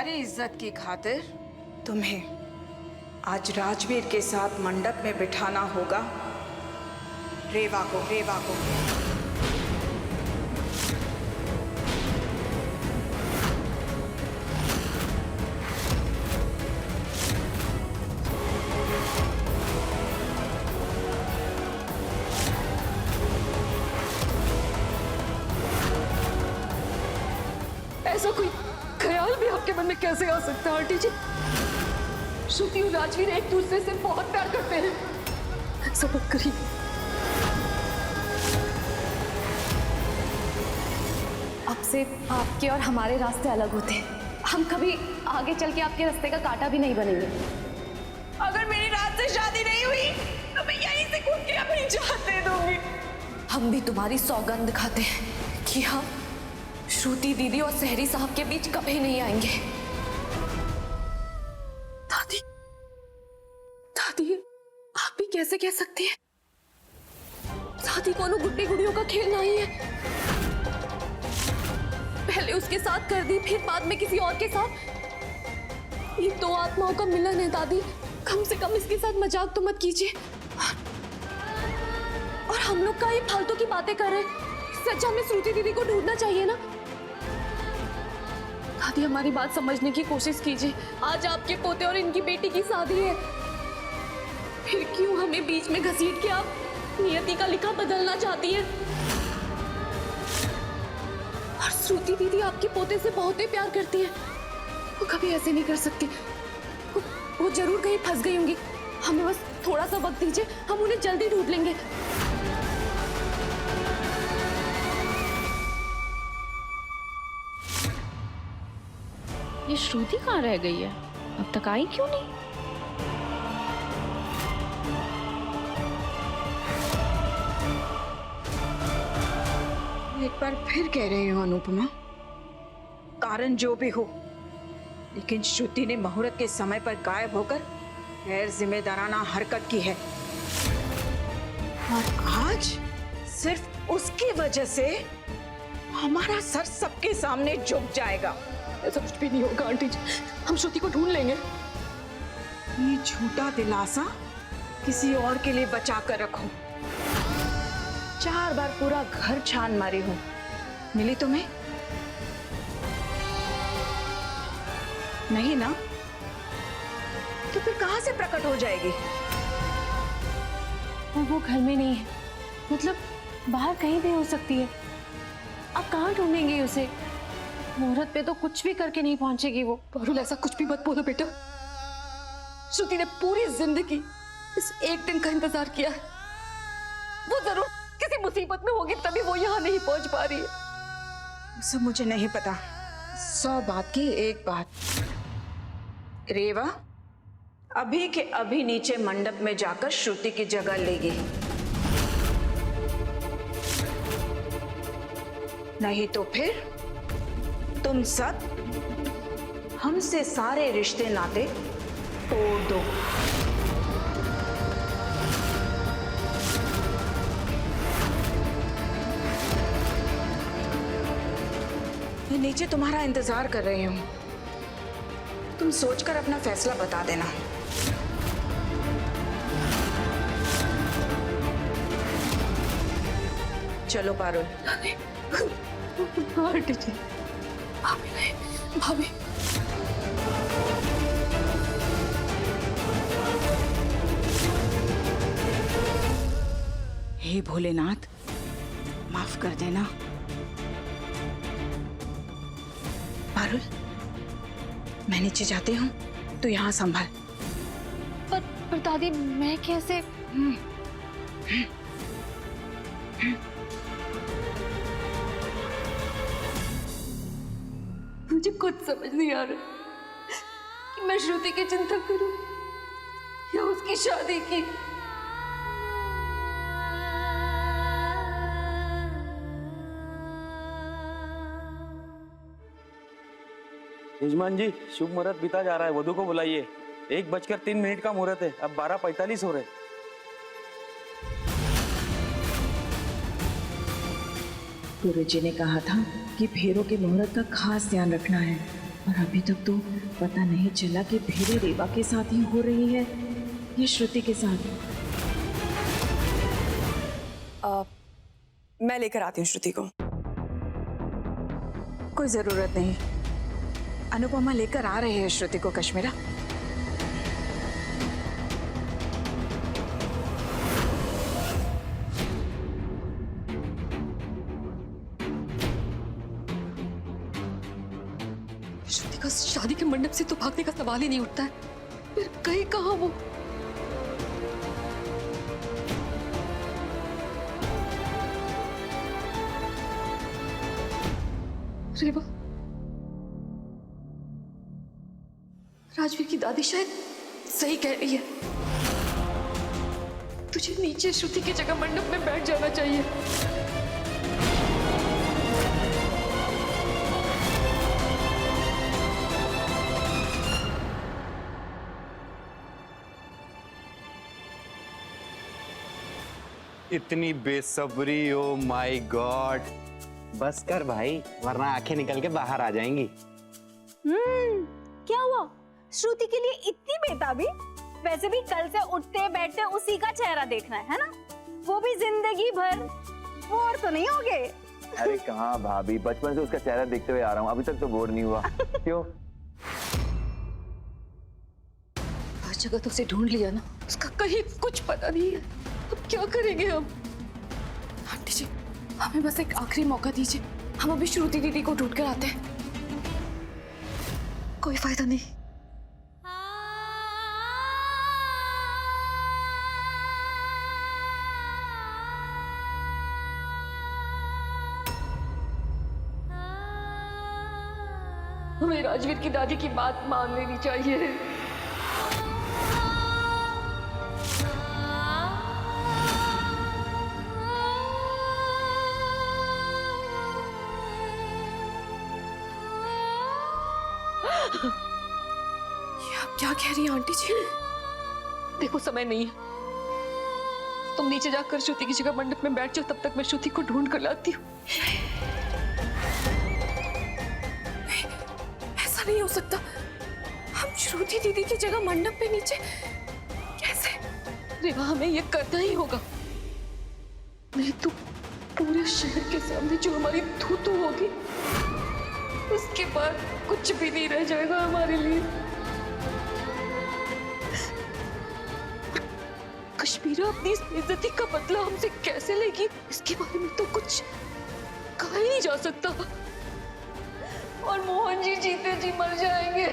तुम्हारी इज्जत की खातिर तुम्हें आज राजवीर के साथ मंडप में बिठाना होगा रेवा को। ऐसा कोई ख्याल भी आपके मन में कैसे आ सकता है आंटी जी? श्रुति और राजवीर एक दूसरे से बहुत प्यार करते हैं। ऐसा मत करिए। अब से आपके और हमारे रास्ते अलग होते हैं। हम कभी आगे चल के आपके रास्ते का कांटा भी नहीं बनेंगे। अगर मेरी रात से शादी नहीं हुई तो मैं यहीं से कूद के अपनी जान दे दूंगी। हम भी तुम्हारी सौगंध खाते हैं कि हम श्रुति दीदी और सहरी साहब के बीच कभी नहीं आएंगे। दादी, दादी, आप भी कैसे कह सकती हैं? शादी कोनो गुड्डी गुड़ियों का खेल नहीं है। पहले उसके साथ कर दी, फिर बाद में किसी और के साथ। ये दो आत्माओं का मिलन है दादी, कम से कम इसके साथ मजाक तो मत कीजिए। और हम लोग का ये फालतू की बातें कर रहे हैं। सच हमें श्रुति दीदी को ढूंढना चाहिए ना। दादी, हमारी बात समझने की कोशिश कीजिए। आज आपके पोते और इनकी बेटी की शादी है, फिर क्यों हमें बीच में घसीट के आप नियति का लिखा बदलना चाहती हैं? और श्रुति दीदी आपके पोते से बहुत ही प्यार करती है। वो कभी ऐसे नहीं कर सकती। वो जरूर कहीं फंस गई होंगी। हमें बस थोड़ा सा वक्त दीजिए, हम उन्हें जल्दी ढूंढ लेंगे। ये श्रुति कहाँ रह गई है? अब तक आई क्यों नहीं? एक बार फिर कह रही हूँ अनुपमा, कारण जो भी हो, लेकिन श्रुति ने मुहूर्त के समय पर गायब होकर गैर जिम्मेदाराना हरकत की है और आज सिर्फ उसकी वजह से हमारा सर सबके सामने झुक जाएगा। ऐसा कुछ भी नहीं होगा आंटी जी, हम श्रुति को ढूंढ लेंगे। ये झूठा दिलासा किसी और के लिए बचा कर रखो। 4 बार पूरा घर छान मारी हूं, मिली तुम्हें नहीं ना? तो फिर कहां से प्रकट हो जाएगी? वो घर में नहीं है, मतलब बाहर कहीं भी हो सकती है। आप कहाँ ढूंढेंगे उसे? मुहूर्त पे तो कुछ भी करके नहीं पहुंचेगी वो। पारुल, ऐसा कुछ भी मत बोलो बेटा। श्रुति ने पूरी जिंदगी इस एक दिन का इंतजार किया है। वो जरूर किसी मुसीबत में होगी तभी वो यहाँ नहीं पहुंच पा रही है। सब मुझे नहीं पता। 100 बात की एक बात, रेवा अभी के अभी नीचे मंडप में जाकर श्रुति की जगह लेगी, नहीं तो फिर तुम सब हमसे सारे रिश्ते नाते तोड़ दो। मैं नीचे तुम्हारा इंतजार कर रही हूं, तुम सोचकर अपना फैसला बता देना। चलो पारुल। आंटी जी, भाभी नहीं, भाभी। हे भोलेनाथ, माफ कर देना। पारुल, मैं नीचे जाती हूँ, तू यहाँ संभाल। पर दादी, मैं कैसे? मुझे कुछ समझ नहीं आ रहा कि मैं श्रुति की चिंता करूं या उसकी शादी की। यजमान जी, शुभ मुहूर्त बीता जा रहा है, वधू को बुलाइए। 1:03 का मुहूर्त है, अब 12:45 हो रहे। गुरुजी ने कहा था कि फेरों के मुहूर्त का खास ध्यान रखना है। और अभी तक तो पता नहीं चला कि भेड़े रेवा के साथ ही हो रही है या श्रुति के साथ। मैं लेकर आती हूँ श्रुति को। कोई जरूरत नहीं, अनुपमा लेकर आ रहे हैं श्रुति को कश्मीरा। श्रुति का शादी के मंडप से तो भागने का सवाल ही नहीं उठता है, फिर कहीं कहाँ वो? रेवा, राजवीर की दादी शायद सही कह रही है। तुझे नीचे श्रुति की जगह मंडप में बैठ जाना चाहिए। इतनी बेसब्री, ओ माय गॉड। बस कर भाई, वरना आंखें निकल के बाहर आ जाएंगी। क्या हुआ? श्रुति के लिए इतनी बेताबी? वैसे भी कल से उठते बैठते उसी का चेहरा देखना है ना? वो भी जिंदगी भर। बोर तो नहीं होगे? अरे कहाँ भाभी, बचपन से उसका चेहरा देखते हुए आ रहा हूँ, अभी तक तो बोर नहीं हुआ। क्यों? हर जगह तो उसे ढूंढ लिया ना, उसका कहीं कुछ पता नहीं है। अब क्या करेंगे हम? आंटी जी, हमें बस एक आखिरी मौका दीजिए, हम अभी श्रुति दीदी को ढूंढ कर आते हैं। कोई फायदा नहीं। हमें राजवीर की दादी की बात मान लेनी चाहिए। ये आप क्या कह रही हैं आंटी जी? देखो, समय नहीं है, तुम नीचे जाकर श्रुति की जगह मंडप में बैठ जाओ, तब तक मैं श्रुति को ढूंढ कर लाती हूँ। ऐसा नहीं हो सकता, हम श्रुति दीदी की जगह मंडप पे नीचे कैसे? रेवा, हमें ये करना ही होगा, नहीं तो पूरे शहर के सामने जो हमारी थू-थू होगी, उसके बाद कुछ भी नहीं रह जाएगा हमारे लिए। कश्मीरा अपनी इस बेइज्जती का बदला हमसे कैसे लेगी, इसके बारे में तो कुछ कहा ही नहीं जा सकता। और मोहन जी जीते जी मर जाएंगे।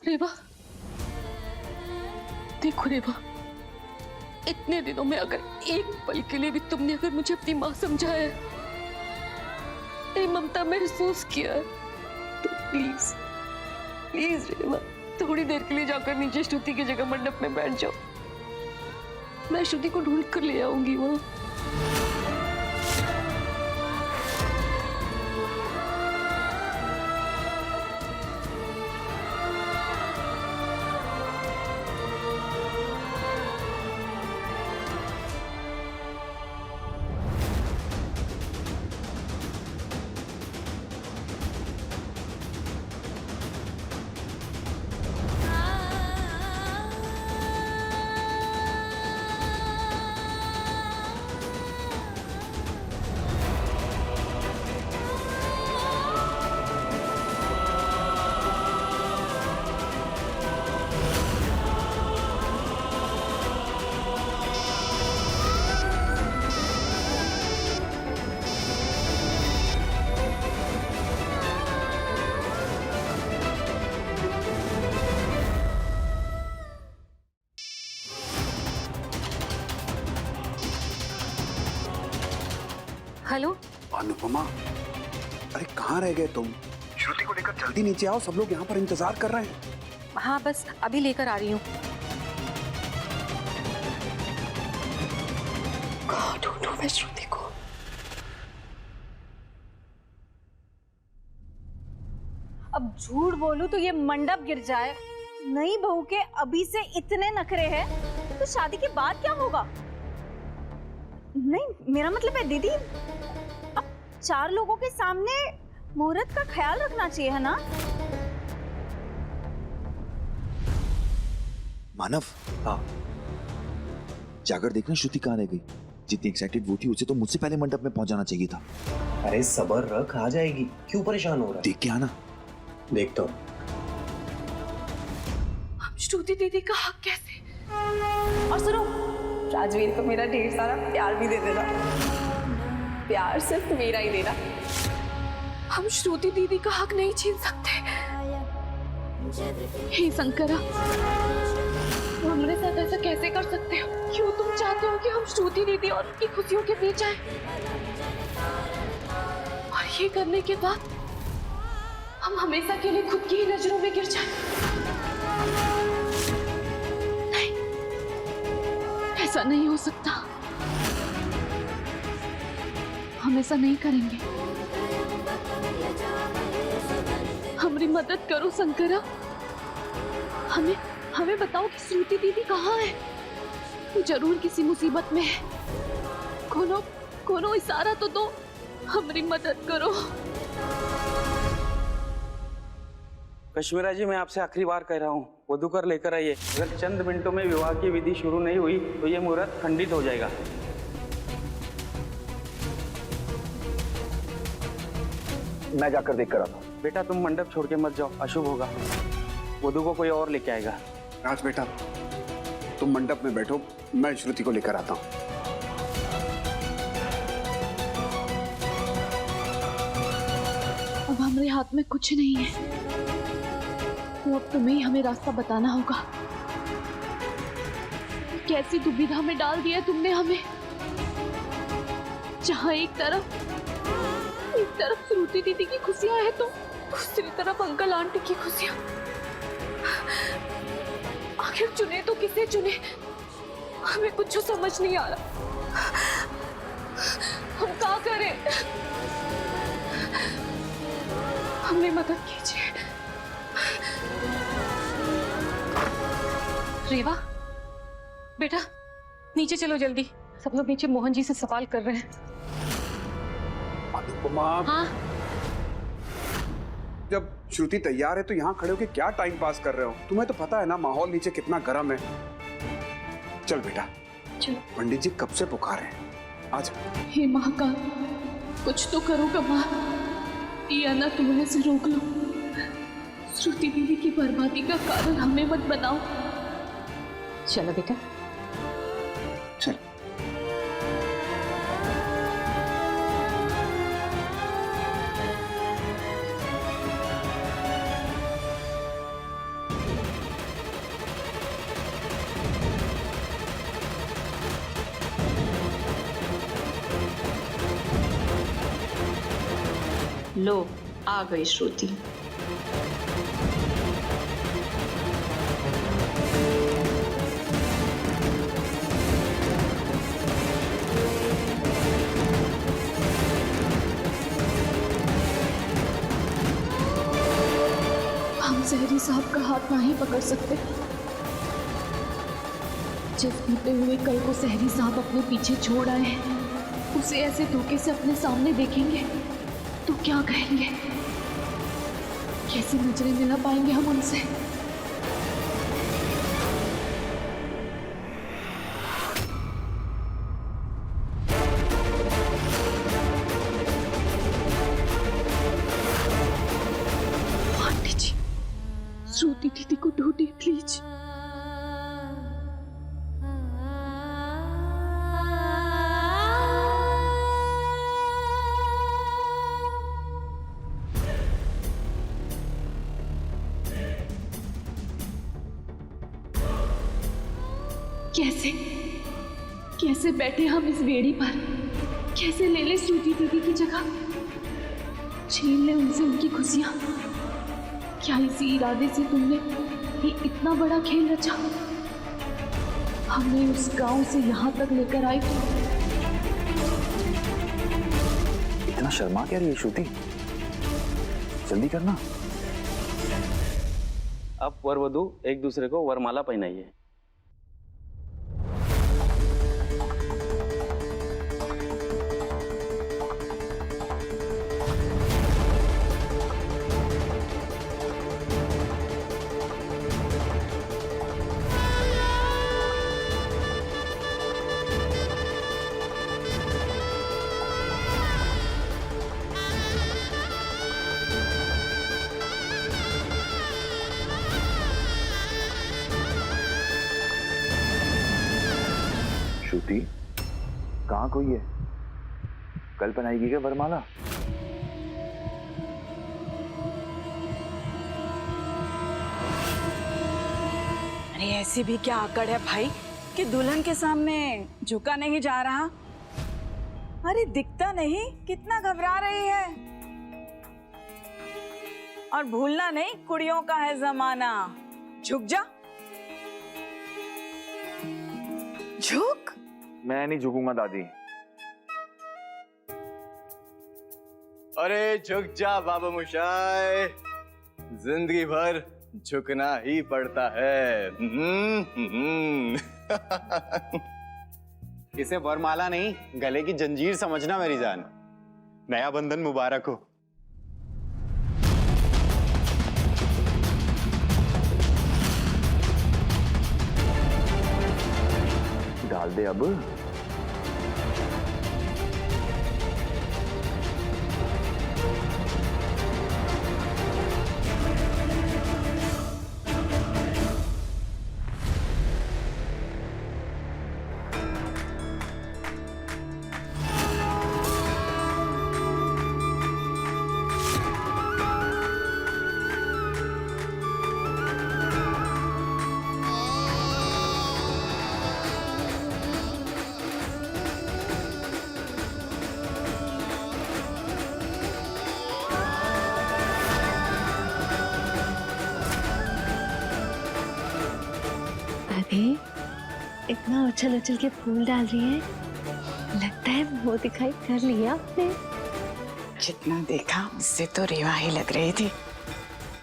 रेवा, देखो रेवा, इतने दिनों में अगर एक पल के लिए भी तुमने अगर मुझे अपनी माँ समझा है, तेरी ममता महसूस किया है, तो प्लीज प्लीज रेवा, थोड़ी देर के लिए जाकर नीचे श्रुति की जगह मंडप में बैठ जाओ। मैं श्रुति को ढूंढ कर ले आऊंगी वहां। हेलो अनुपमा, अरे कहाँ रह गए तुम? श्रुति को लेकर जल्दी नीचे आओ, सब लोग यहाँ पर इंतजार कर रहे हैं। हाँ, बस अभी लेकर आ रही हूँ। कहाँ ढूंढूं मैं श्रुति को? अब अब झूठ बोलूं तो ये मंडप गिर जाए। नई बहू के अभी से इतने नखरे हैं तो शादी के बाद क्या होगा? नहीं, मेरा मतलब है दीदी, अब 4 लोगों के सामने मुहूर्त का ख्याल रखना चाहिए, है ना? मानव, हाँ, जाकर देखना श्रुति कहाँ रह गई। जितनी एक्साइटेड वो थी उसे तो मुझसे पहले मंडप में पहुंचाना चाहिए था। अरे सबर रख, आ जाएगी, क्यों परेशान हो रहा है? देख के आना। देखता हूँ। हम श्रुति दीदी का हक कैसे? और सुनो, राजवीर को मेरा ढेर सारा प्यार भी दे देना। प्यार सिर्फ मेरा ही देना। हम श्रुति दीदी का हक नहीं छीन सकते। हे शंकरा, तुम हमारे साथ ऐसा कैसे कर सकते हो? क्यों तुम चाहते हो कि हम श्रुति दीदी और उनकी खुशियों के बीच आए? और ये करने के बाद हम हमेशा के लिए खुद की ही नजरों में गिर जाए? नहीं, ऐसा नहीं हो सकता। हम ऐसा नहीं करेंगे। हमारी मदद करो शंकरा। हमें बताओ कि श्रुति दीदी कहाँ है? वो जरूर किसी मुसीबत में है। कोनो इशारा तो दो, हमारी मदद करो। कश्मीरा जी, मैं आपसे आखिरी बार कह रहा हूँ, वधूकर लेकर आइए। अगर चंद मिनटों में विवाह की विधि शुरू नहीं हुई तो ये मुहूर्त खंडित हो जाएगा। मैं जाकर देख कर आता हूँ। बेटा तुम मंडप छोड़ के मत जाओ, अशुभ होगा। वधू को कोई और लेके आएगा। राज बेटा, तुम मंडप में बैठो, मैं श्रुति को लेकर आता हूँ। अब हमारे हाथ में कुछ नहीं है, तो अब तुम्हें ही हमें रास्ता बताना होगा। कैसी दुविधा में डाल दिया तुमने हमें, जहाँ एक तरफ श्रुति दीदी की खुशियां हैं तो दूसरी तरफ अंकल आंटी की खुशियां। आखिर चुने तो किसे चुने? हमें कुछ समझ नहीं आ रहा। हम क्या करें? हमें मदद कीजिए। रेवा, बेटा नीचे चलो जल्दी। सब लोग नीचे मोहन जी से सवाल कर रहे हैं। अनुपमा, हाँ, जब श्रुति तैयार है तो यहाँ खड़े होके क्या टाइम पास कर रहे हो? तुम्हें तो पता है ना माहौल नीचे कितना गर्म है। चल बेटा, चलो। पंडित जी कब से पुकारे हैं, आजा। हे महाकाल, कुछ तो करो कमाल। ये अनाथ होने से रोक लो। श्रुति दीदी की बर्बादी का कारण हमें मत बनाओ। चलो बेटा। चल। लो, आ गई श्रुति। हम जहरी साहब का हाथ नहीं पकड़ सकते। जिस टूटे हुए कल को सहरी साहब अपने पीछे छोड़ आए हैं, उसे ऐसे धोखे से अपने सामने देखेंगे तो क्या कहेंगे? कैसे नजरें मिला पाएंगे हम उनसे? आंटी जी, श्रुति दीदी को ढूंढिए प्लीज। कैसे बैठे हम इस बेड़ी पर? कैसे ले ले श्रुति दीदी की जगह? छीन ले उनसे उनकी खुशियां? क्या इसी इरादे से तुमने ये इतना बड़ा खेल रचा? हमें उस गांव से यहाँ तक लेकर आई। इतना शर्मा क्या रही है श्रुति? जल्दी करना। अब वर वधू एक दूसरे को वरमाला पहनाइए। श्रुति कहाँ कोई है? कल पहनाएगी क्या वरमाला? अरे ऐसी भी क्या आकड़ है भाई कि दुल्हन के सामने झुका नहीं जा रहा। अरे दिखता नहीं कितना घबरा रही है। और भूलना नहीं कुड़ियों का है जमाना। झुक जा, झुक। मैं नहीं झुकूंगा दादी। अरे झुक जा बाबा मुशाय, जिंदगी भर झुकना ही पड़ता है। इसे वरमाला नहीं, गले की जंजीर समझना मेरी जान। नया बंधन मुबारक हो। डाल दे अब। इतना उछल उछल के फूल डाल रही है, लगता है वो दिखाई कर लिया आपने। जितना देखा उससे तो रेवा ही लग रही थी।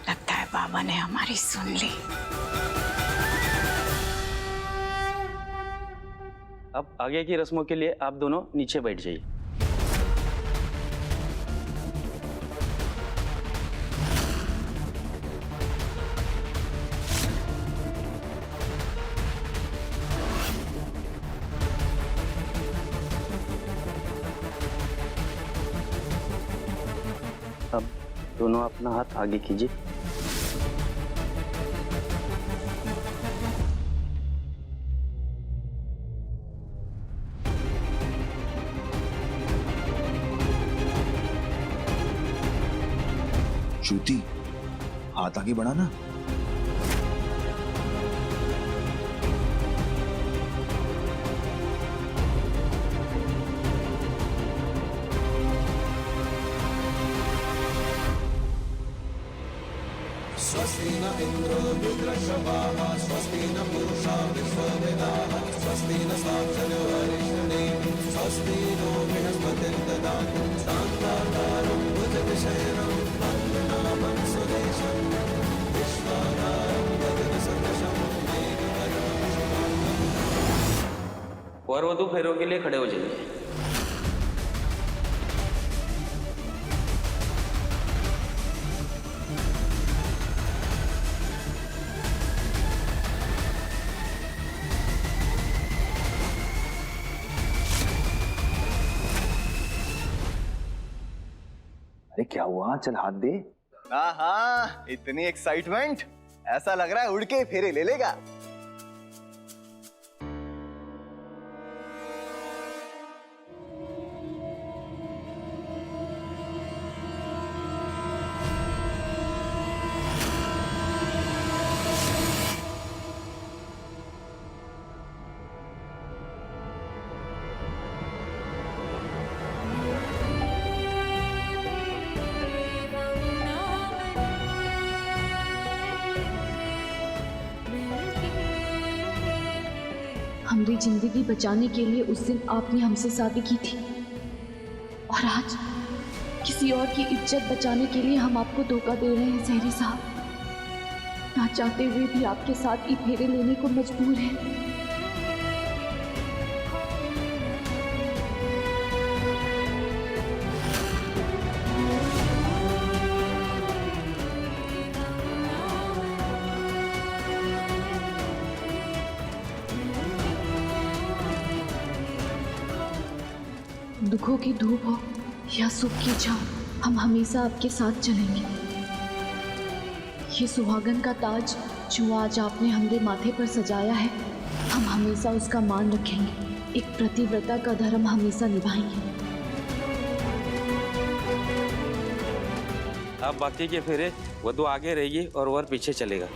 लगता है बाबा ने हमारी सुन ली। अब आगे की रस्मों के लिए आप दोनों नीचे बैठ जाइए। अब दोनों अपना हाथ आगे कीजिए। श्रुति हाथ आगे बढ़ाना। स्वस्ति न इंद्रो रुद्रशवाः स्वस्ति न पूषा विश्ववेदाः स्वस्ति न साक्षरो हरिष्ठनेः स्वस्ति नो बृहस्पतिर्ददातु शान्ताकारं भुजगशयनं वन्दनामं सुरेशं विश्वाधारं गगनसदृशं मेघवर्णं शुभाङ्गं। वर वधू फेरों के लिए खड़े हो जाइए। अरे क्या हुआ? चल हाथ दे। हाँ, इतनी एक्साइटमेंट, ऐसा लग रहा है उड़ के फेरे ले लेगा। हमारी जिंदगी बचाने के लिए उस दिन आपने हमसे शादी की थी, और आज किसी और की इज्जत बचाने के लिए हम आपको धोखा दे रहे हैं सहरी साहब। ना चाहते हुए भी आपके साथ ये फेरे लेने को मजबूर है। दुखों की धूप हो या सुख की छाव, हम हमेशा आपके साथ चलेंगे। ये सुहागन का ताज जो आज आपने हमारे माथे पर सजाया है, हम हमेशा उसका मान रखेंगे। एक प्रतिव्रता का धर्म हमेशा निभाएंगे। अब बाकी के फेरे वधु आगे रहेगी और वर पीछे चलेगा।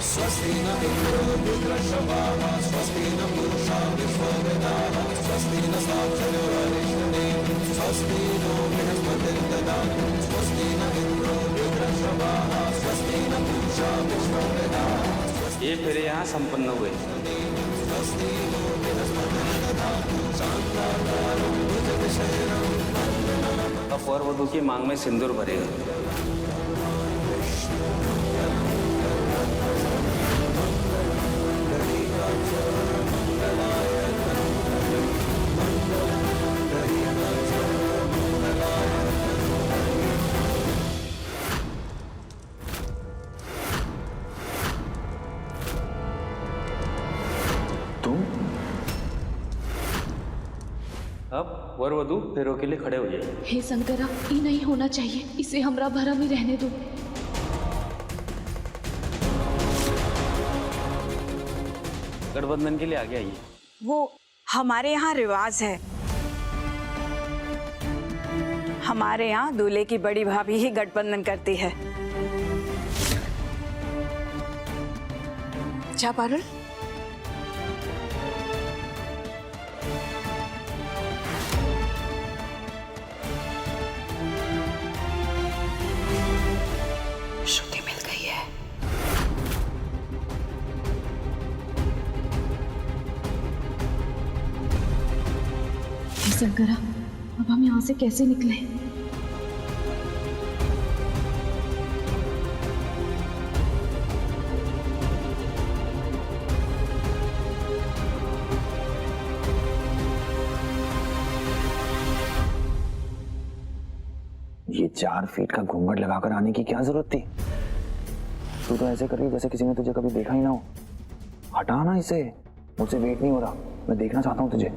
स्वस्ति न इंद्रो रुद्रशवाः स्वस्ति न पूषा विश्ववेदाः स्वस्ति न साक्षरो हरिष्ठिः स्वस्ति नो बृहस्पतिर्ददातु स्वस्ति न इंद्रो रुद्रशवाः स्वस्ति न पूषा विश्ववेदाः। ये फेरे यहाँ संपन्न हुए। स्वस्ति नो बृहस्पतिर्ददातु शान्ताकारं भुजगशयनं वन्दनामि। अब वर वधु की मांग में सिंदूर भरेगा। अब वर वधु फेरों के लिए खड़े हो जाइए। हे शंकरा, ये नहीं होना चाहिए। इसे हमरा भरा में रहने दो। गठबंधन के लिए आगे आइए। वो हमारे यहाँ रिवाज है। हमारे यहाँ दूल्हे की बड़ी भाभी ही गठबंधन करती है। जा पारुल। श्रुति मिल गई है। हे शंकरा, अब हम यहाँ से कैसे निकले? ये 4 फीट का घूंघट लगाकर आने की क्या जरूरत थी? तू तो ऐसे कर रही जैसे किसी ने तुझे कभी देखा ही ना हो। हटा ना इसे, मुझसे वेट नहीं हो रहा, मैं देखना चाहता हूँ तुझे।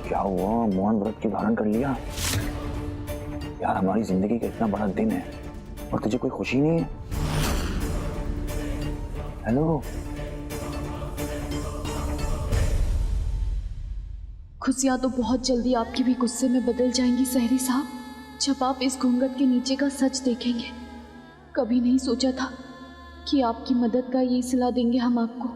क्या हुआ, मौन व्रत की धारण कर लिया? यार हमारी जिंदगी का इतना बड़ा दिन है और तुझे कोई खुशी नहीं है? हेलो, खुशियाँ तो बहुत जल्दी आपकी भी गुस्से में बदल जाएंगी सहरी साहब, जब आप इस घूंघट के नीचे का सच देखेंगे। कभी नहीं सोचा था कि आपकी मदद का ये सिला देंगे हम आपको।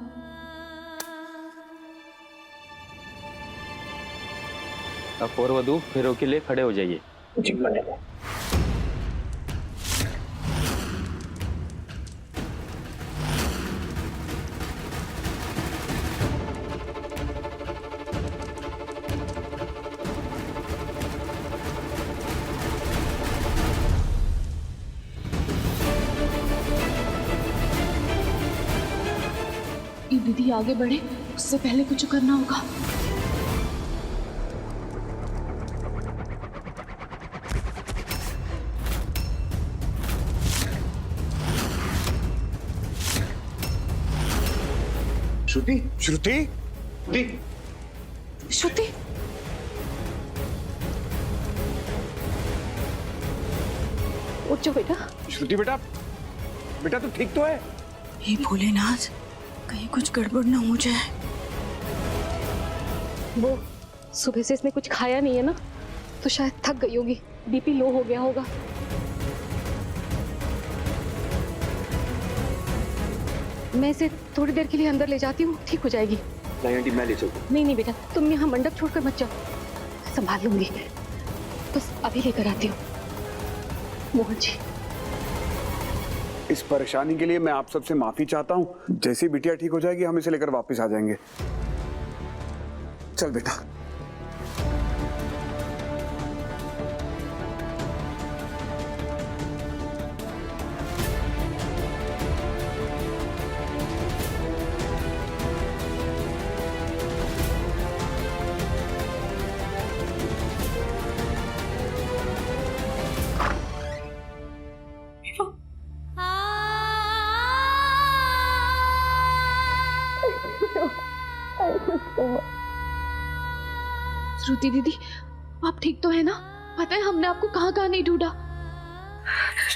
अब वर वधु फेरों के लिए खड़े हो जाइए। जी बनेगा। ये दीदी आगे बढ़े उससे पहले कुछ करना होगा। श्रुति, श्रुति, श्रुति, उठ जाओ बेटा। श्रुति बेटा, बेटा तू ठीक तो है? हे भोलेनाथ, कहीं कुछ गड़बड़ ना हो जाए। वो सुबह से इसने कुछ खाया नहीं है ना, तो शायद थक गई होगी, बीपी लो हो गया होगा। मैं इसे थोड़ी देर के लिए अंदर ले जाती हूँ, ठीक हो जाएगी। नहीं आंटी, मैं ले चलता हूँ। नहीं नहीं बेटा, तुम यहाँ मंडप छोड़कर मत जाओ, संभाल लूंगी। बस अभी लेकर आती हूँ। मोहन जी, इस परेशानी के लिए मैं आप सबसे माफी चाहता हूँ। जैसी बिटिया ठीक हो जाएगी हम इसे लेकर वापस आ जाएंगे। चल बेटा। श्रुति दीदी, आप ठीक तो है ना? पता है हमने आपको कहाँ कहाँ नहीं ढूंढा।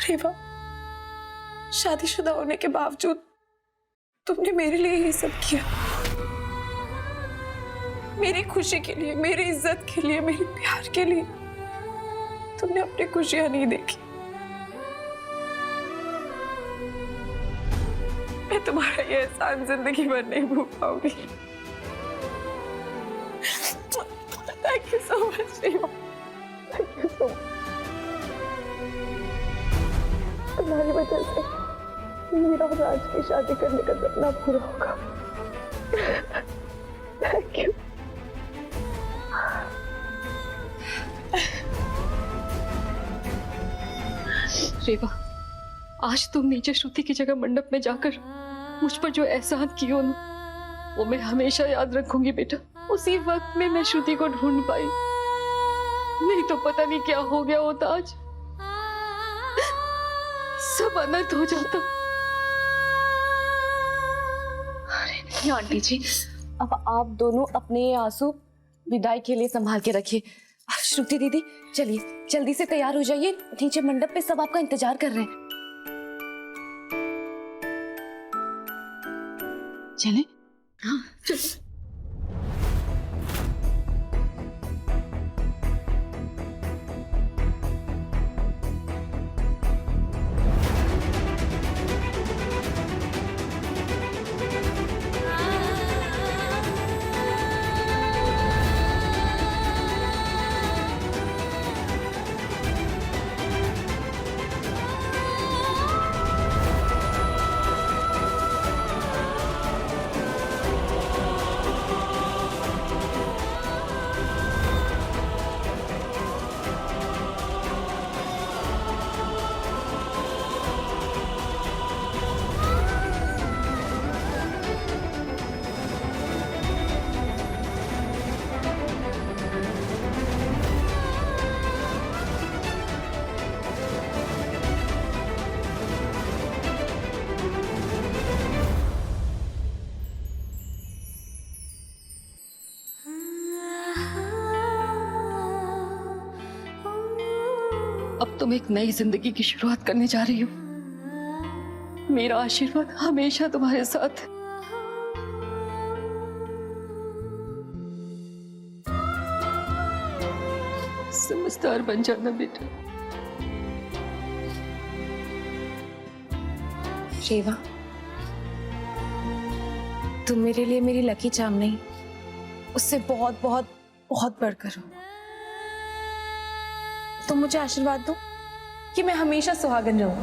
रेवा, शादीशुदा होने के बावजूद तुमने मेरे लिए ये सब किया। मेरी खुशी के लिए, मेरी इज्जत के लिए, मेरे प्यार के लिए तुमने अपनी खुशियां नहीं देखी। मैं तुम्हारा ये एहसान जिंदगी भर नहीं भूल पाऊंगी। Thank you so much Reva, thank you so much. तुम्हारी वजह से मेरा और राज की शादी करने का सपना पूरा होगा। Thank you. रेवा, आज तुम नीचे श्रुति की जगह मंडप में जाकर मुझ पर जो एहसान किए हो ना, वो मैं हमेशा याद रखूंगी बेटा। उसी वक्त में मैं श्रुति को ढूंढ पाई, नहीं तो पता नहीं क्या हो गया होता आज। सब अनर्थ हो जाता। अरे नहीं आंटी जी, अब आप दोनों अपने ये आंसू विदाई के लिए संभाल के रखिए। श्रुति दीदी, चलिए जल्दी से तैयार हो जाइए, नीचे मंडप पे सब आपका इंतजार कर रहे हैं। चले? हाँ चलो। अब तुम एक नई जिंदगी की शुरुआत करने जा रही हो। मेरा आशीर्वाद हमेशा तुम्हारे साथ है। समझदार बन जाना बेटा। रेवा, तुम मेरे लिए मेरी लकी चार्म नहीं, उससे बहुत बहुत बहुत बढ़कर हो। तुम मुझे आशीर्वाद दो कि मैं हमेशा सुहागन रहूं।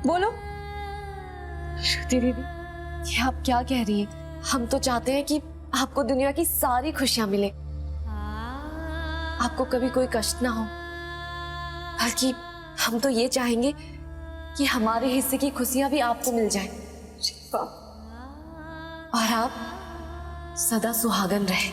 बोलो श्रुति दीदी, ये आप क्या कह रही हैं? हम तो चाहते हैं कि आपको दुनिया की सारी खुशियां मिले, आपको कभी कोई कष्ट ना हो। बल्कि हम तो ये चाहेंगे कि हमारे हिस्से की खुशियां भी आपको मिल जाएं और आप सदा सुहागन रहे।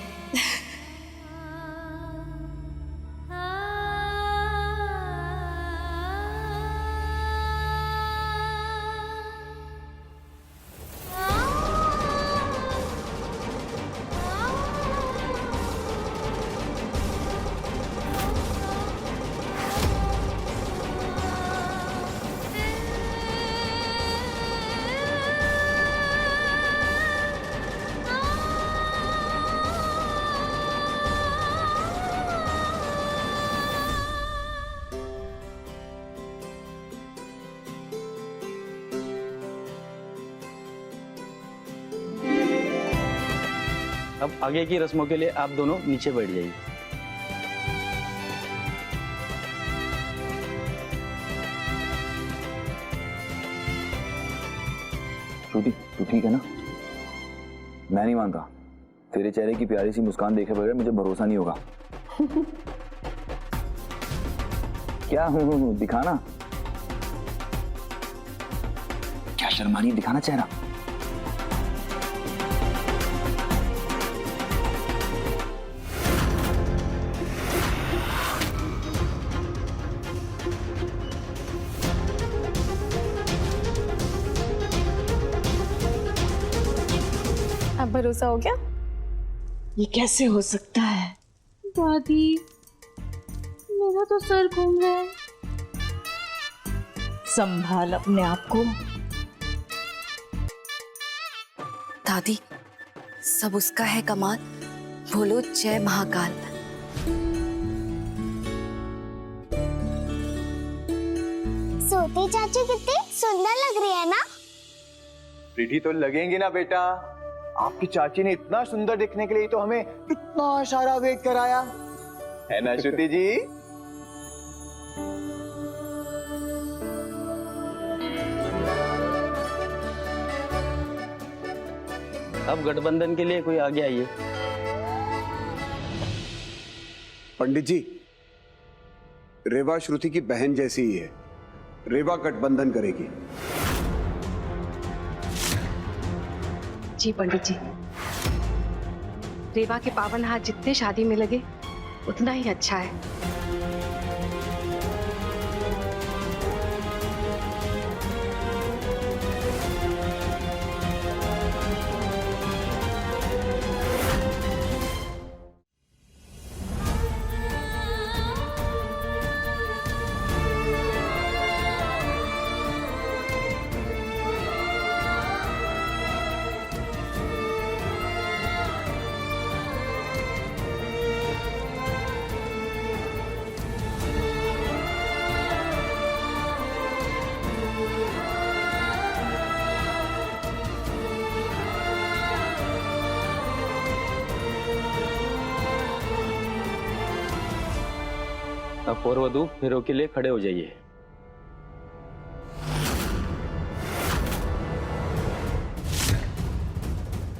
अब आगे की रस्मों के लिए आप दोनों नीचे बैठ जाइए। श्रुति, तू ठीक है ना? मैं नहीं मानता, तेरे चेहरे की प्यारी सी मुस्कान देखे बगैर मुझे भरोसा नहीं होगा। क्या दिखाना, क्या शर्मानी, दिखाना चेहरा। भरोसा हो गया? ये कैसे हो सकता है? दादी, मेरा तो सर घूम रहा है। संभाल अपने आप को। दादी, सब उसका है कमाल। बोलो जय महाकाल। सोती चाची कितनी सुंदर लग रही है ना? प्रीति तो लगेंगे ना बेटा। आपकी चाची ने इतना सुंदर दिखने के लिए तो हमें इतना सारा वेट कराया है ना श्रुति जी। अब गठबंधन के लिए कोई आगे आइए। पंडित जी, रेवा श्रुति की बहन जैसी ही है। रेवा गठबंधन करेगी। जी पंडित जी, रेवा के पावन हाथ जितने शादी में लगे उतना ही अच्छा है। अब और वधू फेरों के लिए खड़े हो जाइए।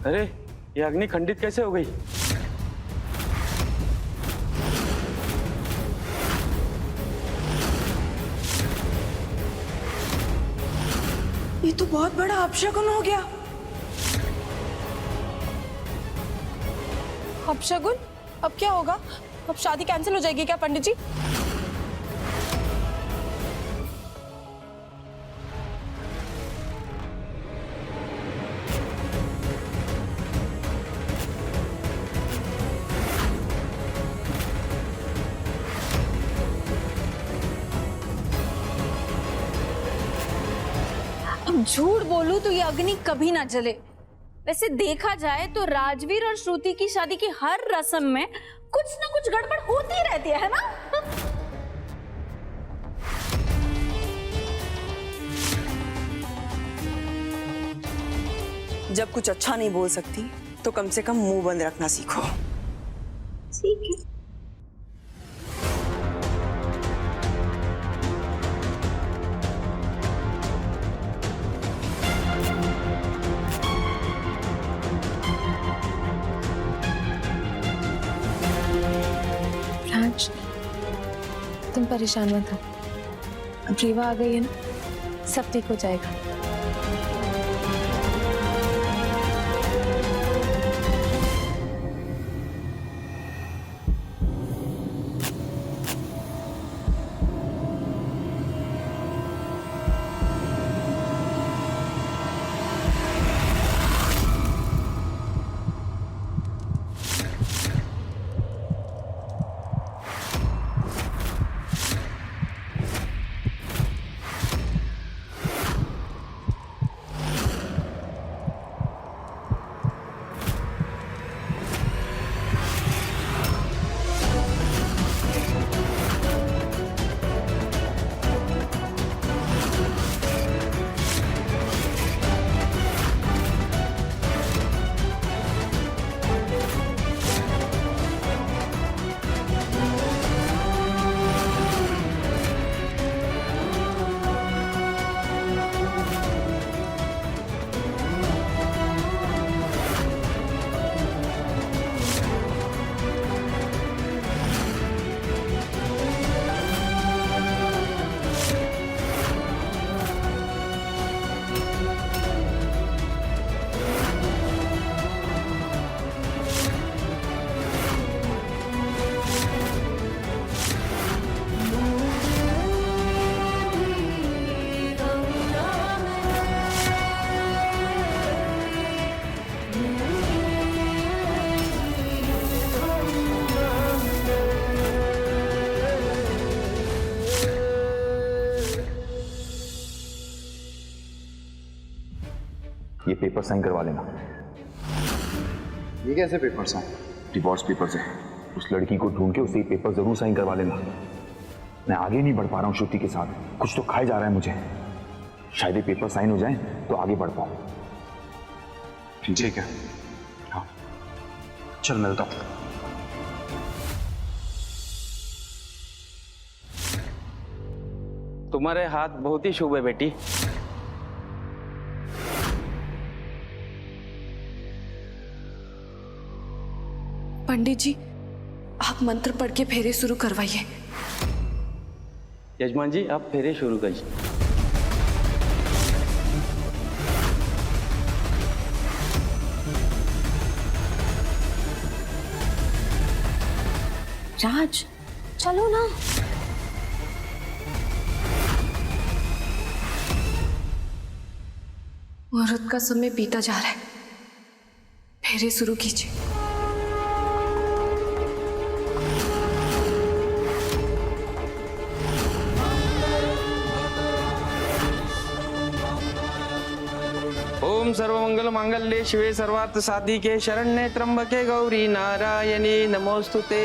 अरे ये अग्नि खंडित कैसे हो गई? ये तो बहुत बड़ा अपशगुन हो गया। अपशगुन? अब क्या होगा? अब शादी कैंसिल हो जाएगी क्या पंडित जी? अब झूठ बोलूं तो ये अग्नि कभी ना जले। वैसे देखा जाए तो राजवीर और श्रुति की शादी की हर रस्म में कुछ ना कुछ गड़बड़ होती रहती है ना? जब कुछ अच्छा नहीं बोल सकती तो कम से कम मुंह बंद रखना सीखो। ठीक है। राज, तुम परेशान मत हो। अब रेवा आ गई है ना, सब ठीक हो जाएगा। ये पेपर साइन करवा लेना। ये कैसे पेपर्स हैं? डिवोर्स पेपर्स है। उस लड़की को ढूंढ के उसे ये पेपर जरूर साइन करवा लेना। मैं आगे नहीं बढ़ पा रहा हूँ श्रुति के साथ, कुछ तो खाए जा रहा है मुझे। शायद ये पेपर साइन हो जाए तो आगे बढ़ पाऊँ। ठीक है, हाँ चल मिलता हूँ। तुम्हारे हाथ बहुत ही शुभ है बेटी। पंडित जी, आप मंत्र पढ़ के फेरे शुरू करवाइए। यजमान जी, आप फेरे शुरू करिए। राज, चलो ना। मुहूर्त का समय बीता जा रहा है, फेरे शुरू कीजिए। ओम सर्वमंगल मांगल्ये शिवे सर्वार्थ साधिके शरण्ये त्र्यंबके गौरी नारायणी नमोस्तुते।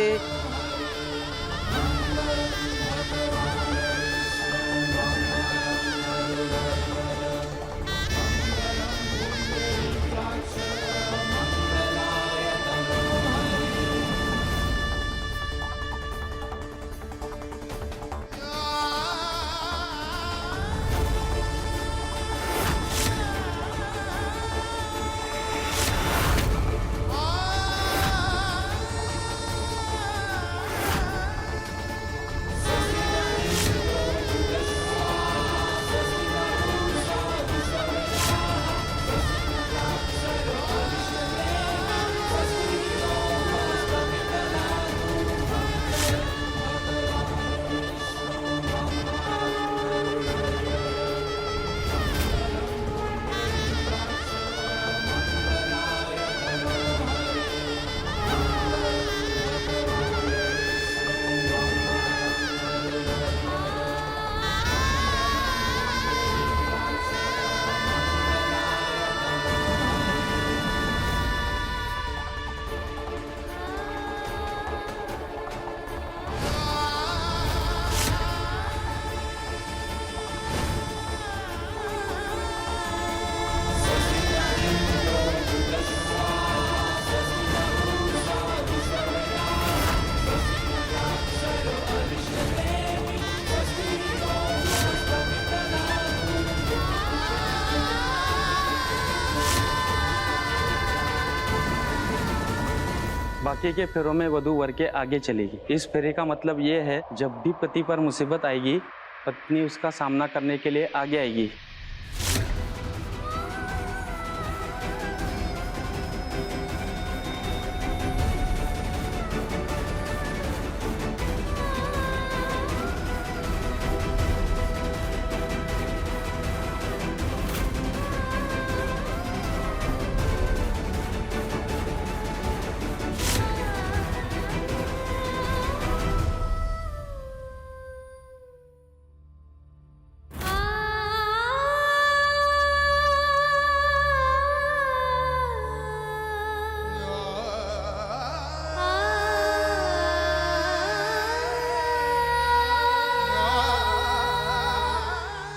बाकी के फेरों में वधू वर के आगे चलेगी। इस फेरे का मतलब ये है, जब भी पति पर मुसीबत आएगी, पत्नी उसका सामना करने के लिए आगे आएगी।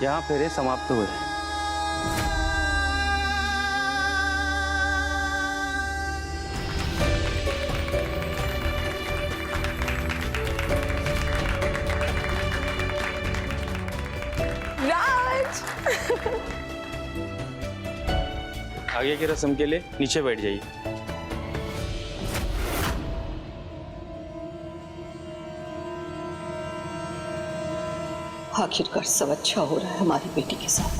यहाँ फेरे समाप्त हुए। राज! आगे की रस्म के लिए नीचे बैठ जाइए। आखिरकार सब अच्छा हो रहा है हमारी बेटी के साथ।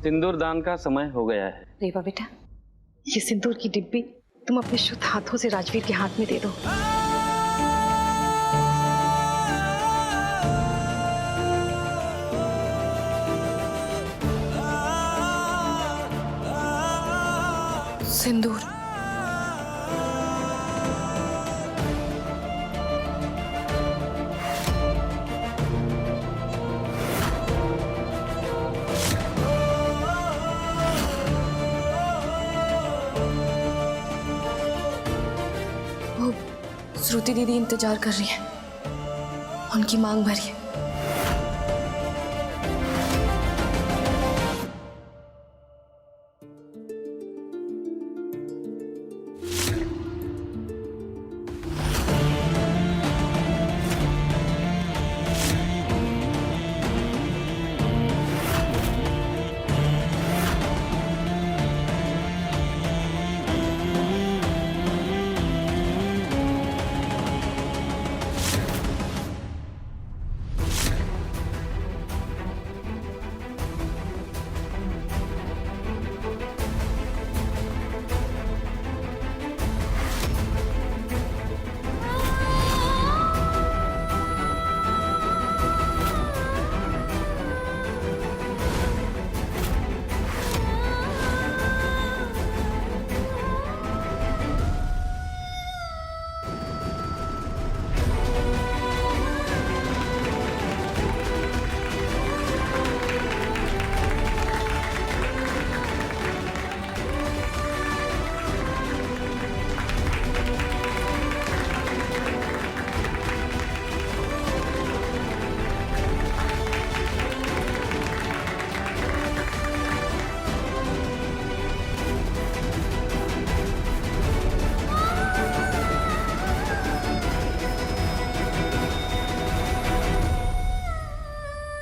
सिंदूर दान का समय हो गया है। रेवा बेटा, ये सिंदूर की डिब्बी तुम अपने शुद्ध हाथों से राजवीर के हाथ में दे दो। सिंदूर। श्रुति दीदी इंतजार कर रही है, उनकी मांग भरी है।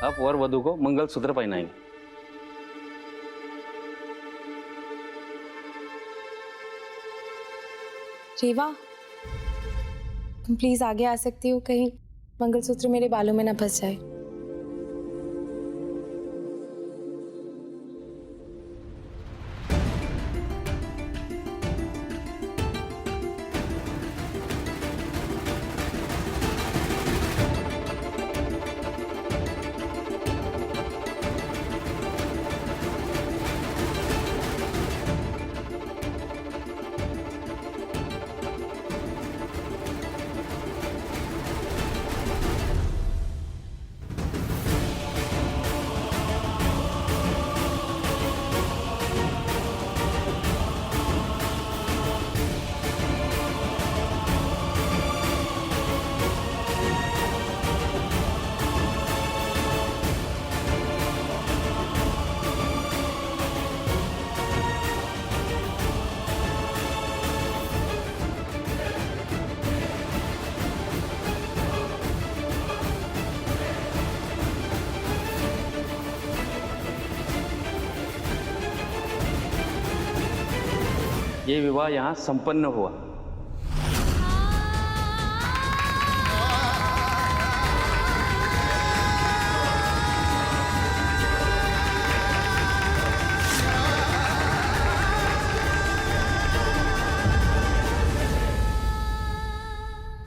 अब वर वधु को मंगलसूत्र पहनाएंगे। रेवा, तुम प्लीज आगे आ सकती हो, कहीं मंगलसूत्र मेरे बालों में ना फंस जाए। ये विवाह यहाँ संपन्न हुआ।